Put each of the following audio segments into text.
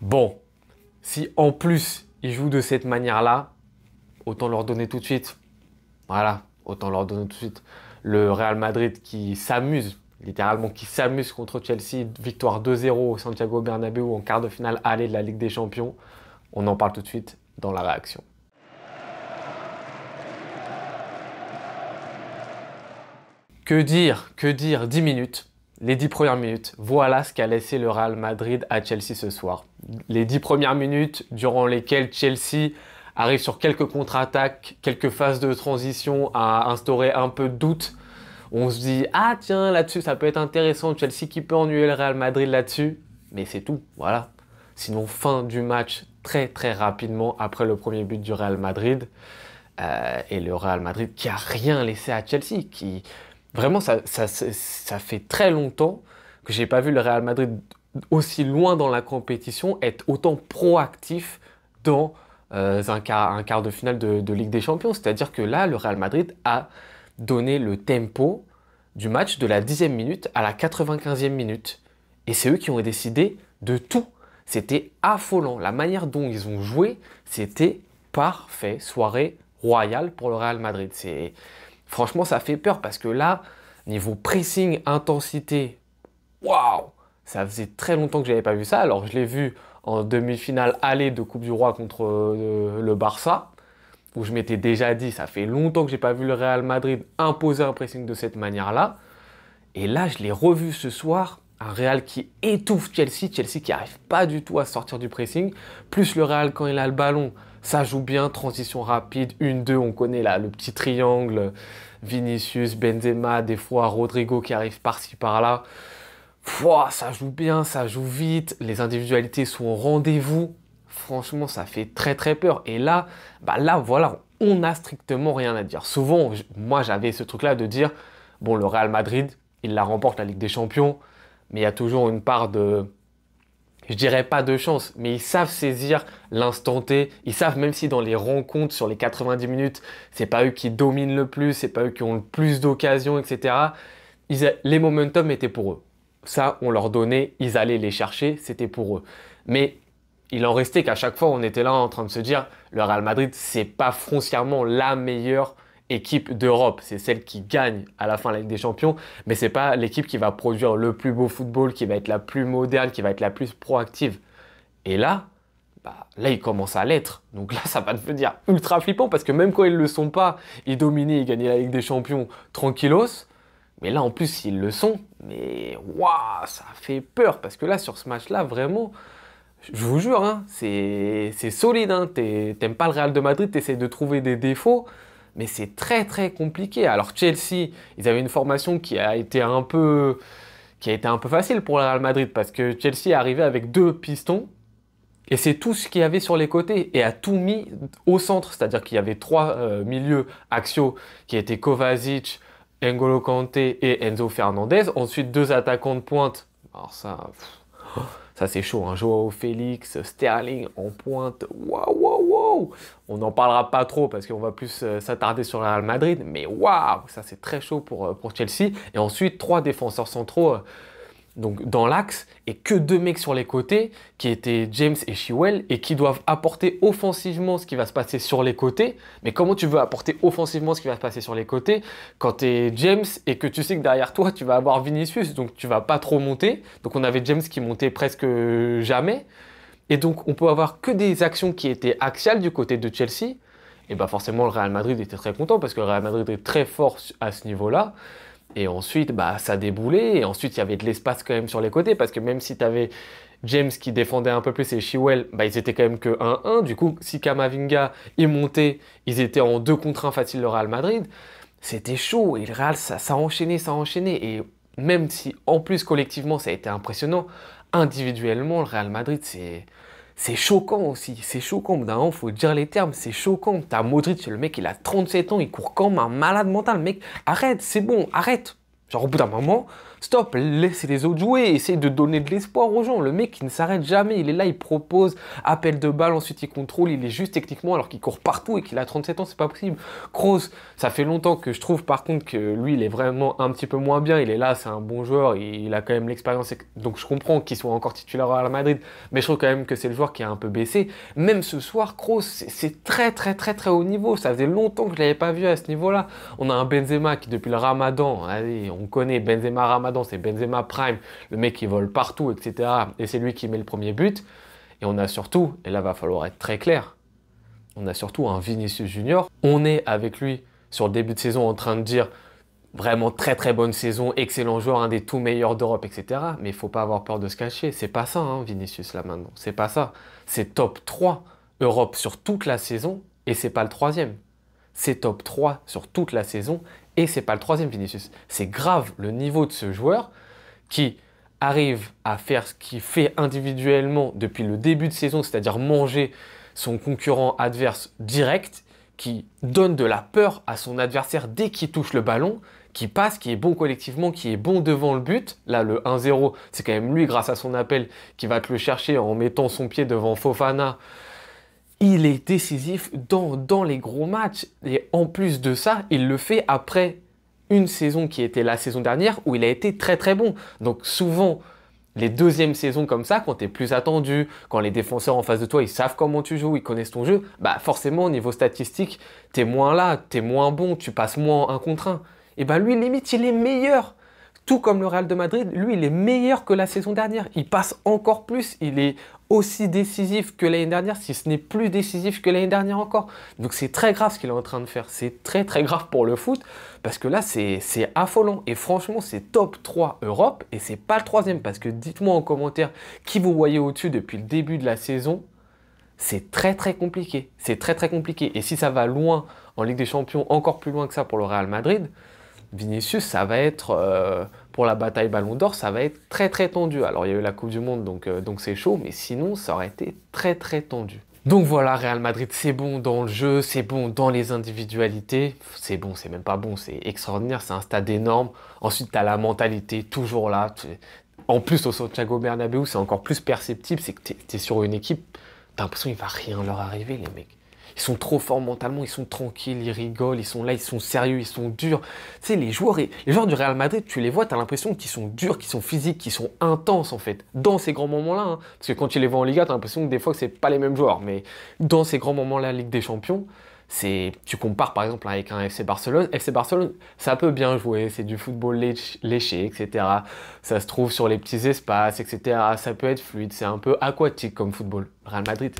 Bon, si en plus ils jouent de cette manière-là, autant leur donner tout de suite. Voilà, autant leur donner tout de suite. Le Real Madrid qui s'amuse, littéralement qui s'amuse contre Chelsea, victoire 2-0 au Santiago Bernabéu en quart de finale aller de la Ligue des Champions. On en parle tout de suite dans la réaction. Que dire, 10 minutes, les 10 premières minutes, voilà ce qu'a laissé le Real Madrid à Chelsea ce soir. Les 10 premières minutes durant lesquelles Chelsea arrive sur quelques contre-attaques, quelques phases de transition à instaurer un peu de doute. On se dit, ah tiens, là-dessus, ça peut être intéressant, Chelsea qui peut ennuyer le Real Madrid là-dessus. Mais c'est tout, voilà. Sinon, fin du match très très rapidement après le premier but du Real Madrid. Et le Real Madrid qui a rien laissé à Chelsea, qui... Vraiment, ça fait très longtemps que j'ai pas vu le Real Madrid aussi loin dans la compétition, être autant proactif dans un quart de finale de Ligue des Champions. C'est-à-dire que là, le Real Madrid a donné le tempo du match de la 10e minute à la 95e minute. Et c'est eux qui ont décidé de tout. C'était affolant. La manière dont ils ont joué, c'était parfait. Soirée royale pour le Real Madrid. Franchement, ça fait peur parce que là, niveau pressing, intensité, waouh! Ça faisait très longtemps que je n'avais pas vu ça. Alors, je l'ai vu en demi-finale aller de Coupe du Roi contre le Barça, où je m'étais déjà dit, ça fait longtemps que je n'ai pas vu le Real Madrid imposer un pressing de cette manière-là. Et là, je l'ai revu ce soir, un Real qui étouffe Chelsea, Chelsea qui n'arrive pas du tout à sortir du pressing, plus le Real quand il a le ballon, ça joue bien, transition rapide, 1-2, on connaît là le petit triangle, Vinicius, Benzema, des fois Rodrigo qui arrive par-ci par-là. Ça joue bien, ça joue vite, les individualités sont au rendez-vous. Franchement, ça fait très très peur. Et là, voilà, on n'a strictement rien à dire. Souvent, moi j'avais ce truc-là de dire, bon, le Real Madrid, il la remporte la Ligue des Champions, mais il y a toujours une part de... Je dirais pas de chance, mais ils savent saisir l'instant T. Ils savent même si dans les rencontres sur les 90 minutes, c'est pas eux qui dominent le plus, c'est pas eux qui ont le plus d'occasions, etc. Les momentum étaient pour eux. Ça, on leur donnait, ils allaient les chercher, c'était pour eux. Mais il en restait qu'à chaque fois, on était là en train de se dire, le Real Madrid, c'est pas foncièrement la meilleure équipe d'Europe. C'est celle qui gagne à la fin la Ligue des Champions, mais c'est pas l'équipe qui va produire le plus beau football, qui va être la plus moderne, qui va être la plus proactive. Et là, là, ils commencent à l'être. Donc là, ça va devenir ultra flippant parce que même quand ils le sont pas, ils dominaient, ils gagnaient la Ligue des Champions tranquillos. Mais là, en plus, ils le sont. Mais waouh, ça fait peur parce que là, sur ce match-là, vraiment, je vous jure, hein, c'est solide. Hein. T'aimes pas le Real de Madrid, t'essaies de trouver des défauts. Mais c'est très très compliqué. Alors Chelsea, ils avaient une formation qui a été un peu facile pour le Real Madrid parce que Chelsea est arrivé avec 2 pistons et c'est tout ce qu'il y avait sur les côtés et a tout mis au centre. C'est-à-dire qu'il y avait 3 milieux axiaux qui étaient Kovacic, N'Golo Kanté et Enzo Fernandez. Ensuite 2 attaquants de pointe. Alors ça c'est chaud, hein. Joao Félix, Sterling en pointe, waouh. On n'en parlera pas trop parce qu'on va plus s'attarder sur le Real Madrid, mais waouh, ça c'est très chaud pour Chelsea. Et ensuite 3 défenseurs centraux donc dans l'axe et que 2 mecs sur les côtés qui étaient James et Chilwell et qui doivent apporter offensivement ce qui va se passer sur les côtés. Mais comment tu veux apporter offensivement ce qui va se passer sur les côtés quand tu es James et que tu sais que derrière toi tu vas avoir Vinicius, donc tu vas pas trop monter. Donc on avait James qui montait presque jamais. Et donc on peut avoir que des actions qui étaient axiales du côté de Chelsea. Et forcément le Real Madrid était très content parce que le Real Madrid est très fort à ce niveau-là. Et ensuite, ça déboulait. Et ensuite, il y avait de l'espace quand même sur les côtés. Parce que même si tu avais James qui défendait un peu plus et Chilwell, ils étaient quand même que 1-1. Du coup, si Camavinga, il montait, ils étaient en 2 contre 1 facile le Real Madrid. C'était chaud. Et le Real, ça enchaînait. Et même si, en plus, collectivement, ça a été impressionnant, individuellement, le Real Madrid, c'est choquant aussi. C'est choquant. D'un moment, il faut dire les termes. C'est choquant. T'as Modric, le mec, il a 37 ans. Il court comme un malade mental. Mec, arrête, c'est bon, arrête. Genre, au bout d'un moment, Stop, laissez les autres jouer, essayez de donner de l'espoir aux gens. Le mec, il ne s'arrête jamais, il est là, il propose, appel de balle, ensuite il contrôle, il est juste techniquement alors qu'il court partout et qu'il a 37 ans, c'est pas possible. Kroos, ça fait longtemps que je trouve par contre que lui, il est vraiment un petit peu moins bien. Il est là, c'est un bon joueur, il a quand même l'expérience, donc je comprends qu'il soit encore titulaire à Real Madrid, mais je trouve quand même que c'est le joueur qui a un peu baissé. Même ce soir, Kroos, c'est très haut niveau. Ça faisait longtemps que je l'avais pas vu à ce niveau-là. On a un Benzema qui depuis le Ramadan, allez, on connaît Benzema Ramadan, c'est Benzema Prime, le mec qui vole partout, etc. Et c'est lui qui met le premier but. Et on a surtout, et là va falloir être très clair, on a surtout un Vinicius Junior. On est avec lui sur le début de saison en train de dire vraiment très bonne saison, excellent joueur, un des tout meilleurs d'Europe, etc. Mais il faut pas avoir peur de se cacher. C'est pas ça, hein, Vinicius, là maintenant. C'est pas ça. C'est top 3 Europe sur toute la saison et c'est pas le troisième. C'est top 3 sur toute la saison et c'est pas le troisième, Vinicius. C'est grave le niveau de ce joueur qui arrive à faire ce qu'il fait individuellement depuis le début de saison, c'est-à-dire manger son concurrent adverse direct, qui donne de la peur à son adversaire dès qu'il touche le ballon, qui passe, qui est bon collectivement, qui est bon devant le but. Là, le 1-0, c'est quand même lui, grâce à son appel, qui va te le chercher en mettant son pied devant Fofana. Il est décisif dans les gros matchs. Et en plus de ça, il le fait après une saison qui était la saison dernière, où il a été très bon. Donc souvent, les deuxièmes saisons comme ça, quand tu es plus attendu, quand les défenseurs en face de toi, ils savent comment tu joues, ils connaissent ton jeu, bah forcément, au niveau statistique, tu es moins là, tu es moins bon, tu passes moins en 1 contre 1. Et bah lui, limite, il est meilleur. Tout comme le Real de Madrid, lui, il est meilleur que la saison dernière. Il passe encore plus, il est aussi décisif que l'année dernière, si ce n'est plus décisif que l'année dernière encore. Donc c'est très grave ce qu'il est en train de faire. C'est très grave pour le foot, parce que là, c'est affolant. Et franchement, c'est top 3 Europe, et c'est pas le troisième, parce que dites-moi en commentaire qui vous voyez au-dessus depuis le début de la saison. C'est très compliqué. C'est très compliqué. Et si ça va loin en Ligue des Champions, encore plus loin que ça pour le Real Madrid, Vinicius, ça va être, pour la bataille Ballon d'Or, ça va être très tendu. Alors, il y a eu la Coupe du Monde, donc c'est chaud, mais sinon, ça aurait été très tendu. Donc voilà, Real Madrid, c'est bon dans le jeu, c'est bon dans les individualités. C'est bon, c'est même pas bon, c'est extraordinaire, c'est un stade énorme. Ensuite, tu as la mentalité, toujours là. En plus, au Santiago Bernabéu, c'est encore plus perceptible, c'est que tu es sur une équipe, tu as l'impression qu'il va rien leur arriver, les mecs. Ils sont trop forts mentalement, ils sont tranquilles, ils rigolent, ils sont là, ils sont sérieux, ils sont durs. Tu sais, les joueurs du Real Madrid, tu les vois, tu as l'impression qu'ils sont durs, qu'ils sont physiques, qu'ils sont intenses en fait, dans ces grands moments-là. Hein. Parce que quand tu les vois en Liga, tu as l'impression que des fois que c'est pas les mêmes joueurs. Mais dans ces grands moments-là, Ligue des Champions, tu compares par exemple avec un FC Barcelone. FC Barcelone, ça peut bien jouer, c'est du football léché, etc. Ça se trouve sur les petits espaces, etc. Ça peut être fluide, c'est un peu aquatique comme football. Real Madrid,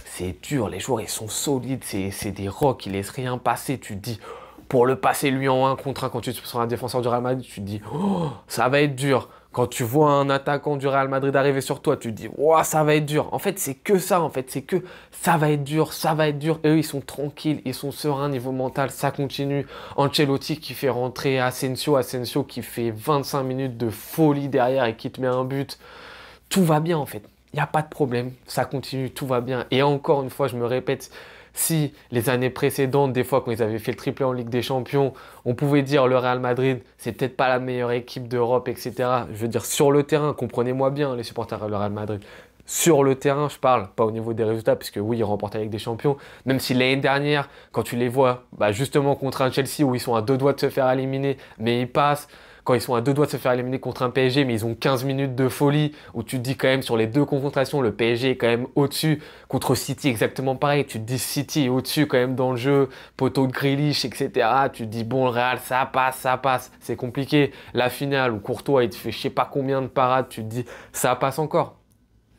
c'est dur, les joueurs ils sont solides, c'est des rocs, ils laissent rien passer. Tu te dis, pour le passer lui en 1 contre 1, quand tu es sur un défenseur du Real Madrid, tu te dis, oh, ça va être dur. Quand tu vois un attaquant du Real Madrid arriver sur toi, tu te dis, oh, ça va être dur. En fait, c'est que ça, c'est que ça va être dur, ça va être dur. Et eux, ils sont tranquilles, ils sont sereins niveau mental, ça continue. Ancelotti qui fait rentrer Asensio qui fait 25 minutes de folie derrière et qui te met un but. Tout va bien en fait. Il n'y a pas de problème, ça continue, tout va bien. Et encore une fois, je me répète, si les années précédentes, des fois quand ils avaient fait le triplé en Ligue des Champions, on pouvait dire le Real Madrid, c'est peut-être pas la meilleure équipe d'Europe, etc. Je veux dire, sur le terrain, comprenez-moi bien les supporters du Real Madrid. Sur le terrain, je parle, pas au niveau des résultats, puisque oui, ils remportent la Ligue des Champions, même si l'année dernière, quand tu les vois, justement contre un Chelsea où ils sont à 2 doigts de se faire éliminer, mais ils passent. Quand ils sont à 2 doigts de se faire éliminer contre un PSG, mais ils ont 15 minutes de folie, où tu te dis quand même sur les 2 confrontations, le PSG est quand même au-dessus. Contre City, exactement pareil. Tu te dis City est au-dessus quand même dans le jeu, poteau de Grealish, etc. Tu te dis bon, le Real, ça passe. C'est compliqué. La finale où Courtois, il te fait je sais pas combien de parades, tu te dis ça passe encore.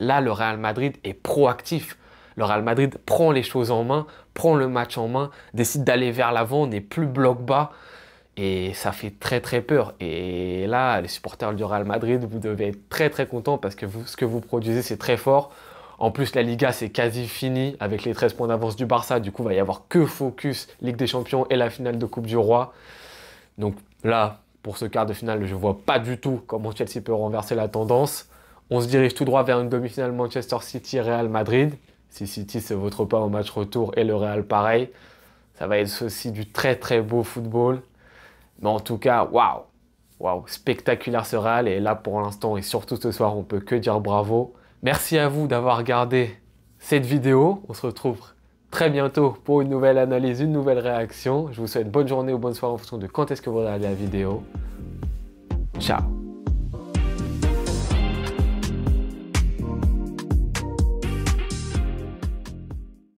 Là, le Real Madrid est proactif. Le Real Madrid prend les choses en main, prend le match en main, décide d'aller vers l'avant, n'est plus bloc bas. Et ça fait très peur. Et là, les supporters du Real Madrid, vous devez être très contents parce que ce que vous produisez, c'est très fort. En plus, la Liga, c'est quasi fini avec les 13 points d'avance du Barça. Du coup, il va y avoir que focus Ligue des Champions et la finale de Coupe du Roi. Donc là, pour ce quart de finale, je ne vois pas du tout comment Chelsea peut renverser la tendance. On se dirige tout droit vers une demi-finale Manchester City-Real Madrid. Si City se vautre pas au match retour et le Real pareil, ça va être aussi du très beau football. Mais en tout cas, waouh, waouh, spectaculaire ce Real. Et là, pour l'instant, et surtout ce soir, on peut que dire bravo. Merci à vous d'avoir regardé cette vidéo. On se retrouve très bientôt pour une nouvelle analyse, une nouvelle réaction. Je vous souhaite bonne journée ou bonne soirée en fonction de quand est-ce que vous regardez la vidéo. Ciao.